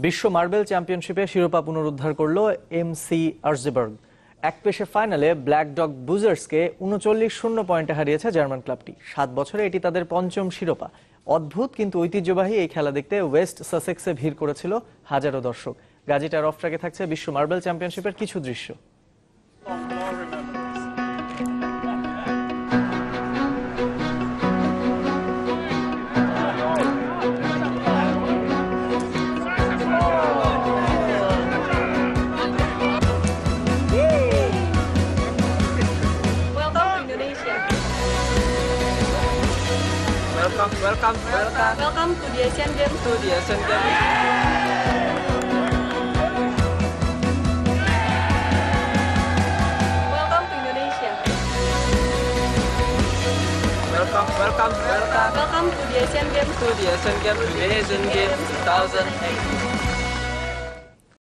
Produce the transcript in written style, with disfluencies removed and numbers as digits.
বিশ্ব মার্বেল চ্যাম্পিয়নশিপে শিরোপা পুনরুদ্ধার করল এমসি আর্জেবার্গ। এক পেশে ফাইনালে ব্ল্যাক ডগ বুজার্সকে ৩৯-০ পয়েন্টে হারিয়েছে জার্মান ক্লাবটি। ৭ বছরে এটি তাদের পঞ্চম শিরোপা। অদ্ভুত কিন্তু ঐতিহ্যবাহী এই খেলা দেখতে ওয়েস্ট সাসেক্সে ভিড় করেছিল হাজারো দর্শক। গাজীটার অফ ট্র্যাকে থাকছে বিশ্ব মার্বেল চ্যাম্পিয়নশিপের কিছু দৃশ্য। Welcome to the Asian Games. Welcome to Indonesia. Welcome Welcome to the Asian Games. to the Asian Games 2008.